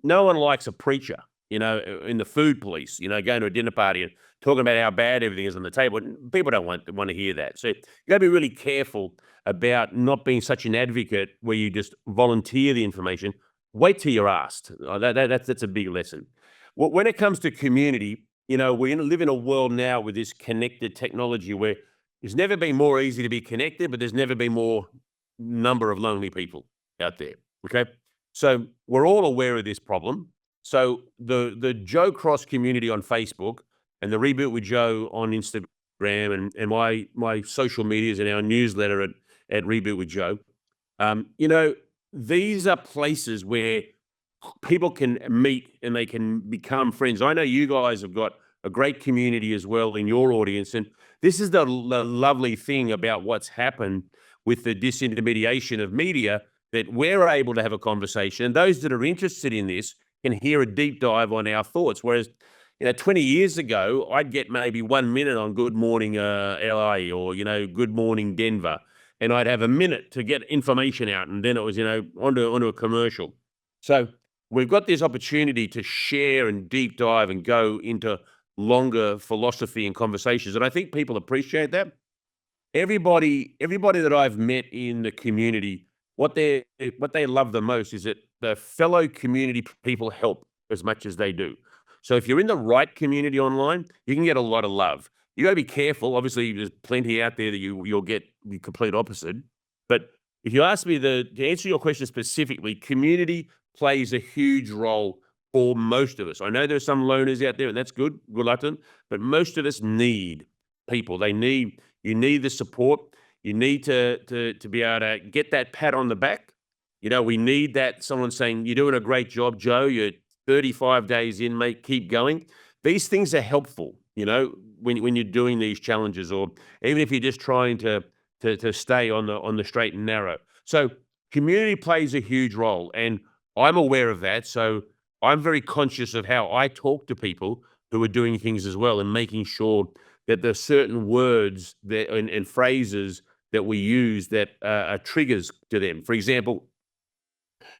no one likes a preacher, in the food police, going to a dinner party and talking about how bad everything is on the table. People don't want to hear that. So you got to be really careful about not being such an advocate where you just volunteer the information. Wait till you're asked. That's a big lesson. When it comes to community, we live in a world now with this connected technology where it's never been more easy to be connected, but there's never been more number of lonely people out there. Okay. So we're all aware of this problem. So the Joe Cross community on Facebook and the Reboot with Joe on Instagram and my social medias and our newsletter at Reboot with Joe, these are places where people can meet and they can become friends. I know you guys have got a great community as well in your audience. And this is the lovely thing about what's happened with the disintermediation of media, that we're able to have a conversation. And those that are interested in this can hear a deep dive on our thoughts. Whereas, 20 years ago, I'd get maybe 1 minute on Good Morning LA or, Good Morning Denver. And I'd have a minute to get information out. And then it was, onto a commercial. So we've got this opportunity to share and deep dive and go into longer philosophy and conversations. And I think people appreciate that. Everybody that I've met in the community, what they love the most is that the fellow community people help as much as they do. So if you're in the right community online, you can get a lot of love. You got to be careful. Obviously, there's plenty out there that you'll get the complete opposite. But if you ask me to answer your question specifically, community plays a huge role for most of us. I know there's some loners out there, and that's good luck to them. But most of us need people. You need the support. You need to be able to get that pat on the back. We need that someone saying, you're doing a great job, Joe. You're 35 days in, mate. Keep going. These things are helpful, when you're doing these challenges, or even if you're just trying to stay on the straight and narrow. So community plays a huge role, and I'm aware of that. So I'm very conscious of how I talk to people who are doing things as well, and making sure that there's certain words and phrases that we use that are triggers to them. For example,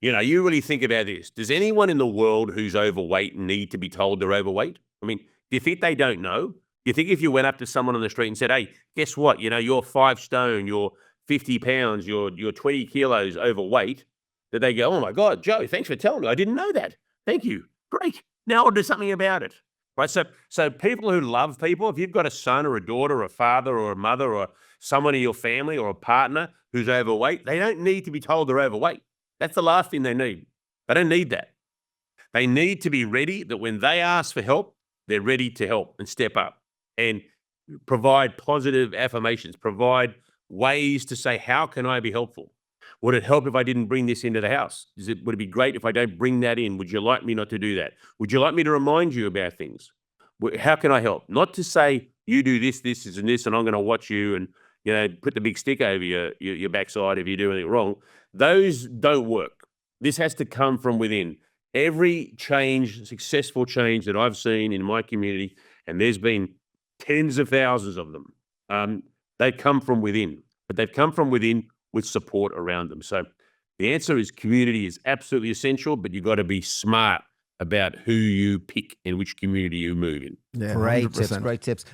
you really think about this. Does anyone in the world who's overweight need to be told they're overweight? I mean, do you think they don't know? Do you think if you went up to someone on the street and said, hey, guess what? You're 5 stone, you're 50 pounds, you're 20 kilos overweight, that they go, oh my God, Joe, thanks for telling me. I didn't know that. Thank you. Great. Now I'll do something about it. Right. So people who love people, if you've got a son or a daughter or a father or a mother or someone in your family or a partner who's overweight, they don't need to be told they're overweight. That's the last thing they need. They don't need that. They need to be ready that when they ask for help, they're ready to help and step up and provide positive affirmations, provide ways to say, how can I be helpful? Would it help if I didn't bring this into the house? Would it be great if I don't bring that in? Would you like me not to do that? Would you like me to remind you about things? How can I help? Not to say you do this, this, and this, and I'm going to watch you and put the big stick over your backside if you do anything wrong. Those don't work. This has to come from within. Every change, successful change that I've seen in my community, and there's been tens of thousands of them, they come from within, but they've come from within with support around them. So the answer is community is absolutely essential, but you've got to be smart about who you pick and which community you move in. Yeah, Great 100%. tips, great tips.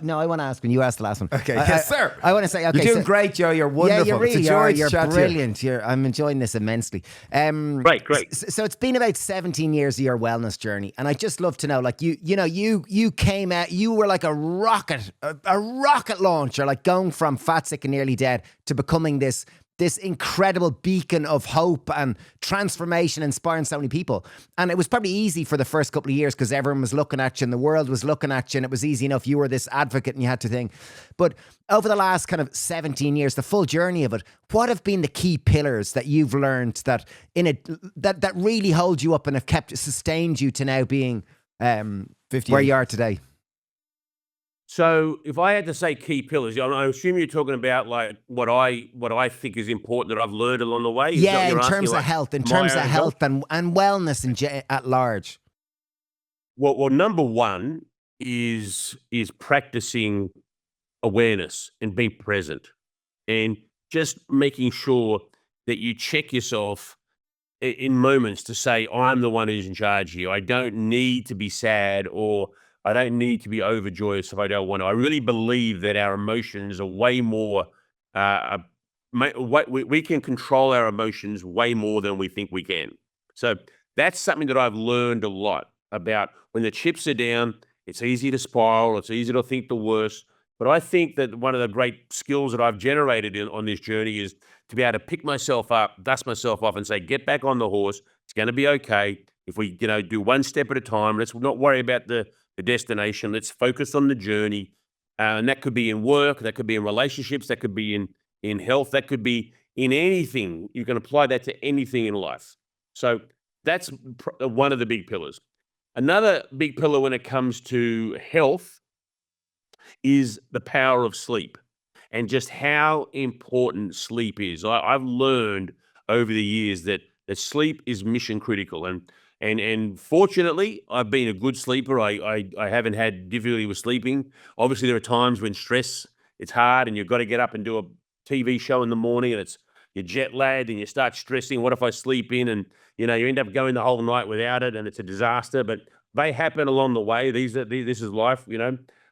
No, I want to ask when you asked the last one. Okay, yes, sir. I want to say, okay, You're doing great, Joe. You're wonderful. Yeah, you really it's a joy are. to You're chat to you. brilliant. I'm enjoying this immensely. Great. So it's been about 17 years of your wellness journey, and I just love to know, like you came out, you were like a rocket launcher, like going from fat, sick, and nearly dead to becoming this incredible beacon of hope and transformation, inspiring so many people. And it was probably easy for the first couple of years because everyone was looking at you and the world was looking at you, and it was easy enough. You were this advocate and you had to think. But over the last kind of 17 years, the full journey of it, what have been the key pillars that you've learned that really hold you up and have sustained you to now being 50 where you are today? So if I had to say key pillars, I assume you're talking about like what I think is important that I've learned along the way. Yeah, in terms of health, and wellness at large. Well, number one is practicing awareness and being present, and just making sure that you check yourself in moments to say, I'm the one who's in charge here. I don't need to be sad, or I don't need to be overjoyous if I don't want to. I really believe that our emotions are way more, we can control our emotions way more than we think we can. So that's something that I've learned a lot about. When the chips are down, it's easy to spiral. It's easy to think the worst. But I think that one of the great skills that I've generated on this journey is to be able to pick myself up, dust myself off and say, get back on the horse. It's going to be okay. If we, do one step at a time, let's not worry about the destination. Let's focus on the journey. And that could be in work, that could be in relationships, that could be in health, that could be in anything. You can apply that to anything in life. So that's one of the big pillars. Another big pillar when it comes to health is the power of sleep and just how important sleep is. I've learned over the years that sleep is mission critical. And fortunately, I've been a good sleeper. I haven't had difficulty with sleeping. Obviously, there are times when it's hard and you've got to get up and do a TV show in the morning and you're jet lagged and you start stressing. What if I sleep in? And, you end up going the whole night without it and it's a disaster. But they happen along the way. This is life,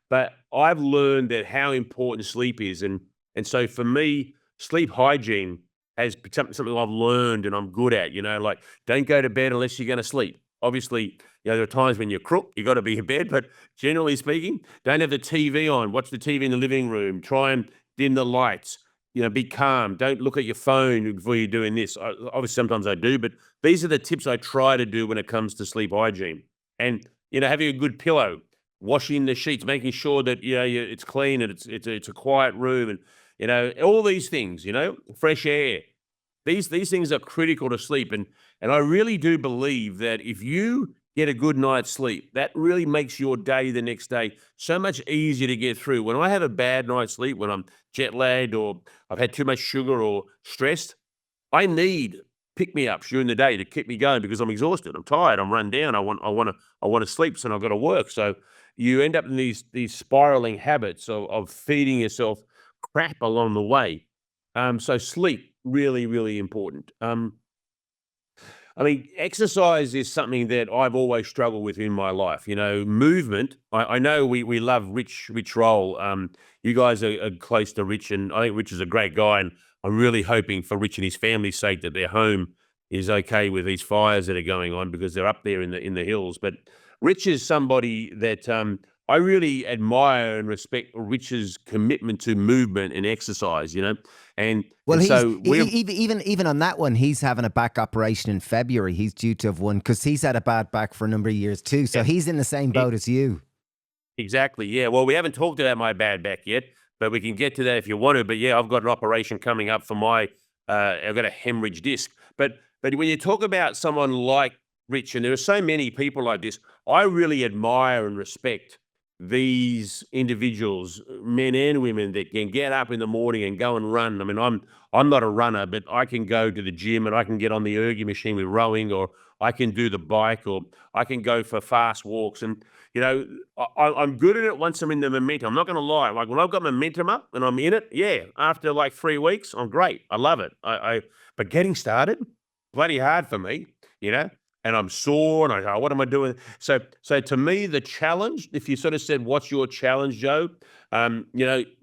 But I've learned that how important sleep is. And so for me, sleep hygiene has become something I've learned and I'm good at, like don't go to bed unless you're going to sleep. Obviously, there are times when you're crook, you got to be in bed, but generally speaking, don't have the TV on, watch the TV in the living room, try and dim the lights, be calm. Don't look at your phone before you're doing this. Obviously, sometimes I do, but these are the tips I try to do when it comes to sleep hygiene. And, having a good pillow, washing the sheets, making sure that, it's clean and it's a quiet room and, all these things, fresh air. These things are critical to sleep. And I really do believe that if you get a good night's sleep, that really makes your day the next day so much easier to get through. When I have a bad night's sleep, when I'm jet lagged or I've had too much sugar or stressed, I need pick-me-ups during the day to keep me going because I'm exhausted. I'm tired. I'm run down. I want to sleep, so I've got to work. So you end up in these spiraling habits of feeding yourself crap along the way. So sleep, really, really important. Exercise is something that I've always struggled with in my life. Movement. I know we love Rich Roll. You guys are close to Rich, and I think Rich is a great guy. And I'm really hoping for Rich and his family's sake that their home is okay with these fires that are going on because they're up there in the hills. But Rich is somebody that I really admire and respect Rich's commitment to movement and exercise, and Well, and he's so we're even on that one. He's having a back operation in February. He's due to have one because he's had a bad back for a number of years too. So yeah, he's in the same e- boat as you. exactly, yeah. Well, we haven't talked about my bad back yet, but we can get to that if you want to. But yeah, I've got an operation coming up for my. I've got a hemorrhage disc. But when you talk about someone like Rich, and there are so many people like this, I really admire and respect these individuals, men and women, that can get up in the morning and go and run. I mean, I'm not a runner, but I can go to the gym and I can get on the ergy machine with rowing, or I can do the bike, or I can go for fast walks. And you know, I'm good at it once I'm in the momentum. I'm not going to lie. Like when I've got momentum up and I'm in it, yeah. After like 3 weeks, I'm great. I love it. But getting started, bloody hard for me, you know. And I'm sore, and I go, what am I doing? So to me, the challenge, if you sort of said, what's your challenge, Joe?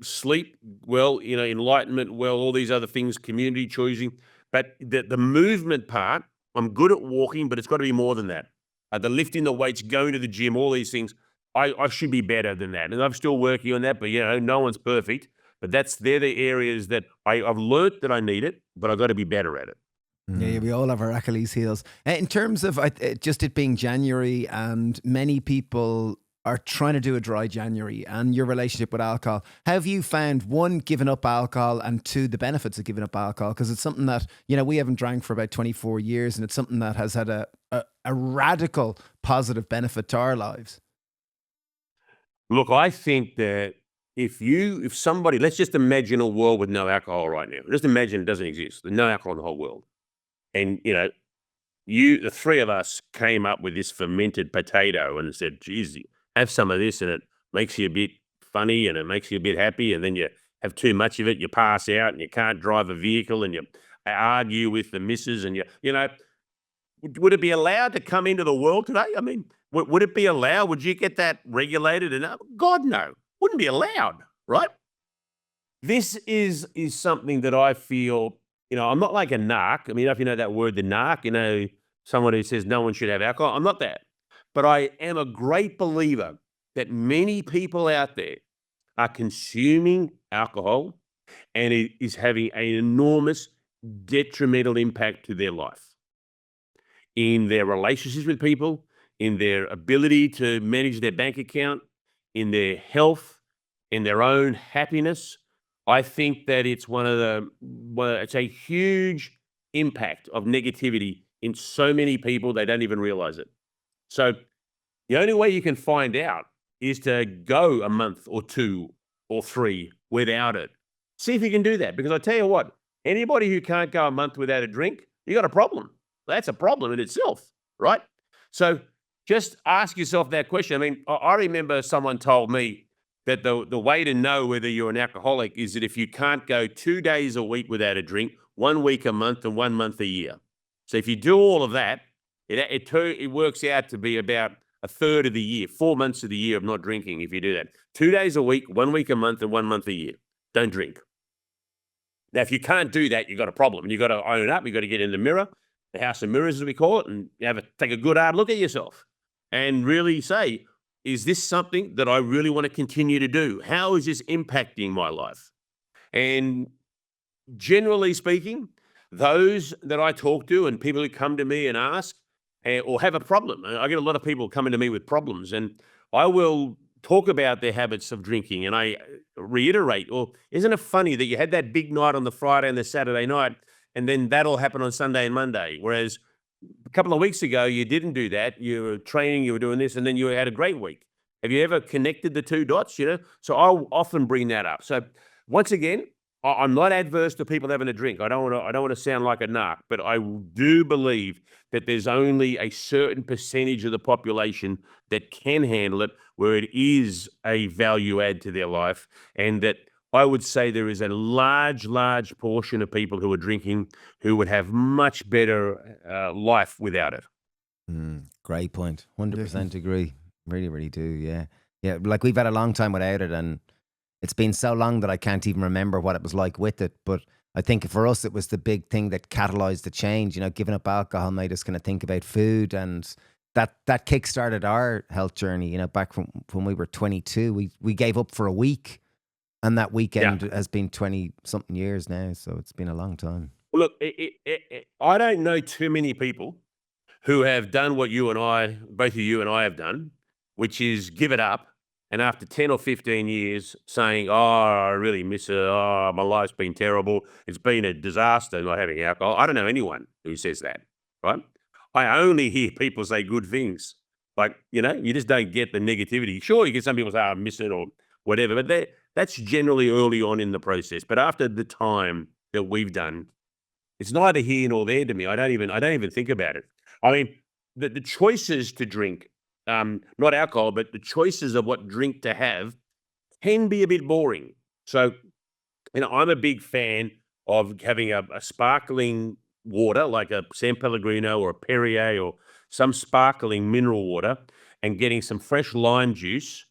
Sleep well, enlightenment well, all these other things, community choosing. But the movement part, I'm good at walking, but it's got to be more than that. The lifting the weights, going to the gym, all these things, I should be better than that. And I'm still working on that, but no one's perfect. But they're the areas that I've learnt that I need it, but I've got to be better at it. Yeah, we all have our Achilles heels. In terms of just it being January, and many people are trying to do a dry January, and your relationship with alcohol, how have you found, one, giving up alcohol, and two, the benefits of giving up alcohol? Because it's something that, we haven't drank for about 24 years, and it's something that has had a radical positive benefit to our lives. Look, I think that if somebody, let's just imagine a world with no alcohol right now. Just imagine it doesn't exist. There's no alcohol in the whole world. And, the three of us came up with this fermented potato and said, geez, have some of this and it makes you a bit funny and it makes you a bit happy. And then you have too much of it, you pass out and you can't drive a vehicle and you argue with the missus and would it be allowed to come into the world today? I mean, would it be allowed? Would you get that regulated? And God, no, wouldn't be allowed, right? This is something that I feel, I'm not like a narc. I mean, if you know that word, the narc, someone who says no one should have alcohol. I'm not that. But I am a great believer that many people out there are consuming alcohol and it is having an enormous detrimental impact to their life, in their relationships with people, in their ability to manage their bank account, in their health, in their own happiness. I think that it's it's a huge impact of negativity in so many people, they don't even realize it. So the only way you can find out is to go a month or 2 or 3 without it. See if you can do that, because I tell you what, anybody who can't go a month without a drink, you got a problem. That's a problem in itself, right? So just ask yourself that question. I mean, I remember someone told me that the way to know whether you're an alcoholic is that if you can't go 2 days a week without a drink, 1 week a month, and 1 month a year. So if you do all of that, it works out to be about a third of the year, 4 months of the year of not drinking. If you do that, 2 days a week, 1 week a month, and 1 month a year, don't drink. Now, if you can't do that, you've got a problem, and you've got to own it up. You've got to get in the mirror, the house of mirrors, as we call it, and take a good hard look at yourself and really say, is this something that I really want to continue to do? How is this impacting my life? And generally speaking, those that I talk to and people who come to me and ask or have a problem, I get a lot of people coming to me with problems, and I will talk about their habits of drinking, and I reiterate, or isn't it funny that you had that big night on the Friday and the Saturday night, and then that'll happen on Sunday and Monday, whereas a couple of weeks ago, you didn't do that. You were training, you were doing this, and then you had a great week. Have you ever connected the two dots? So I'll often bring that up. So once again, I'm not adverse to people having a drink. I don't want to sound like a narc, but I do believe that there's only a certain percentage of the population that can handle it, where it is a value add to their life, and that I would say there is a large portion of people who are drinking who would have much better life without it. Great point. 100% agree. Really, really do. Yeah. Yeah. Like we've had a long time without it, and it's been so long that I can't even remember what it was like with it. But I think for us, it was the big thing that catalyzed the change. Giving up alcohol made us kind of think about food, and that kick-started our health journey, you know, back from when we were 22. We gave up for a week, and that weekend has been 20-something years now, so it's been a long time. Well, look, I don't know too many people who have done what both of you and I have done, which is give it up. And after 10 or 15 years saying, oh, I really miss it. Oh, my life's been terrible. It's been a disaster not having alcohol. I don't know anyone who says that, right? I only hear people say good things. Like, you know, you just don't get the negativity. Sure, you get some people say, I miss it or whatever, but that's generally early on in the process. But after the time that we've done, it's neither here nor there to me. I don't even think about it. I mean, the choices to drink, not alcohol, but the choices of what drink to have can be a bit boring. So, you know, I'm a big fan of having a sparkling water like a San Pellegrino or a Perrier or some sparkling mineral water, and getting some fresh lime juice,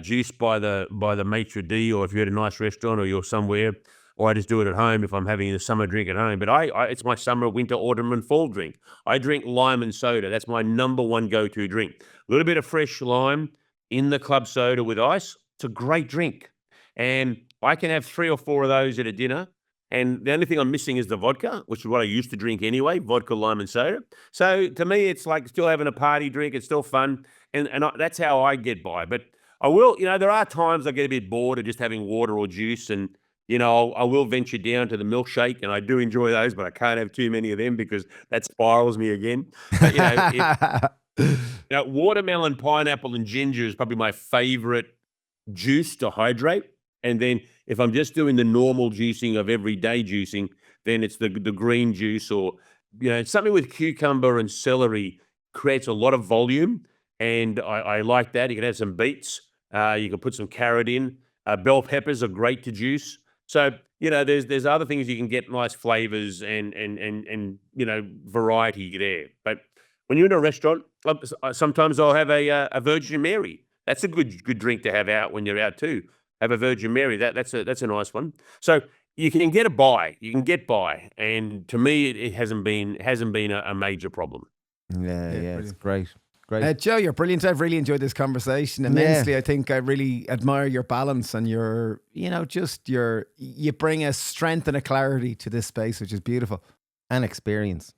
juiced by the maitre d', or if you're at a nice restaurant or you're somewhere, or I just do it at home if I'm having a summer drink at home. But it's my summer, winter, autumn, and fall drink. I drink lime and soda. That's my number one go-to drink. A little bit of fresh lime in the club soda with ice. It's a great drink. And I can have 3 or 4 of those at a dinner. And the only thing I'm missing is the vodka, which is what I used to drink anyway, vodka, lime, and soda. So to me, it's like still having a party drink. It's still fun. And that's how I get by. But I will, you know, there are times I get a bit bored of just having water or juice, and you know, I will venture down to the milkshake, and I do enjoy those, but I can't have too many of them because that spirals me again. But, you know, watermelon, pineapple, and ginger is probably my favorite juice to hydrate. And then if I'm just doing the normal juicing of everyday juicing, then it's the green juice, or, you know, something with cucumber and celery creates a lot of volume, and I like that. You can have some beets. You can put some carrot in. Bell peppers are great to juice. So, you know, there's other things you can get nice flavors and you know, variety there. But when you're in a restaurant, sometimes I'll have a Virgin Mary. That's a good drink to have out when you're out too. Have a Virgin Mary. That's a nice one. So you can get by. You can get by. And to me, it hasn't been a major problem. Yeah, it's great. Great. Joe, you're brilliant. I've really enjoyed this conversation immensely. I think I really admire your balance and your, you know, just you bring a strength and a clarity to this space, which is beautiful. And experience.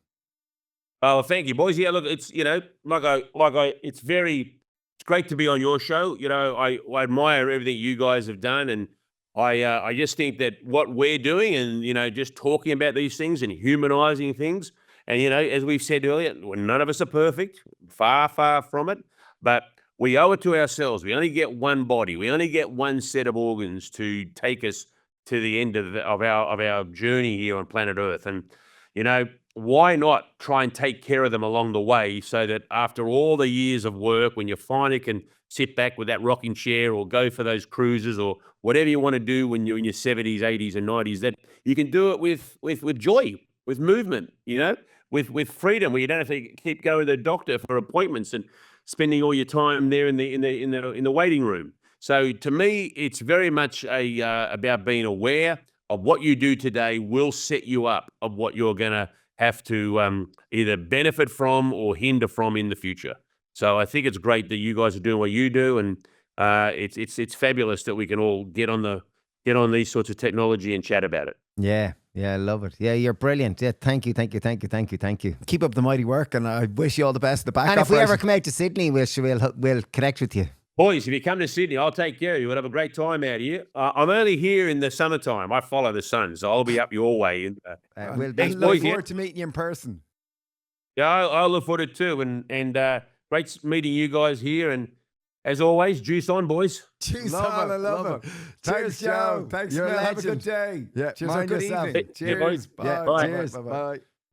Oh, thank you, boys. Yeah, look, it's, you know, it's great to be on your show. You know, I admire everything you guys have done, and I just think that what we're doing, and, you know, just talking about these things and humanizing things. And, you know, as we've said earlier, none of us are perfect, far, far from it, but we owe it to ourselves. We only get one body. We only get one set of organs to take us to the end of our journey here on planet Earth. And, you know, why not try and take care of them along the way, so that after all the years of work, when you finally can sit back with that rocking chair or go for those cruises or whatever you want to do when you're in your 70s, 80s, and 90s, that you can do it with joy, with movement, you know, with freedom, where you don't have to keep going to the doctor for appointments and spending all your time there in the waiting room. So to me, it's very much about being aware of what you do today will set you up of what you're going to have to either benefit from or hinder from in the future. So I think it's great that you guys are doing what you do, and it's fabulous that we can all get on these sorts of technology and chat about it. Yeah, I love it. Yeah, you're brilliant. Yeah, thank you. Keep up the mighty work, and I wish you all the best. The back and if we ever come out to Sydney, we'll connect with you. Boys, if you come to Sydney, I'll take care of you. We'll have a great time out here. I'm only here in the summertime. I follow the sun, so I'll be up your way. Thanks, boys. Look forward to meeting you in person. Yeah, I'll look forward to it too. And great meeting you guys here. And as always, juice on, boys. Juice on, I love it. Thanks, Joe. Thanks, Mel. Have a good day. Yeah, cheers. Have a good evening. Cheers. Bye. Bye. Cheers. Bye.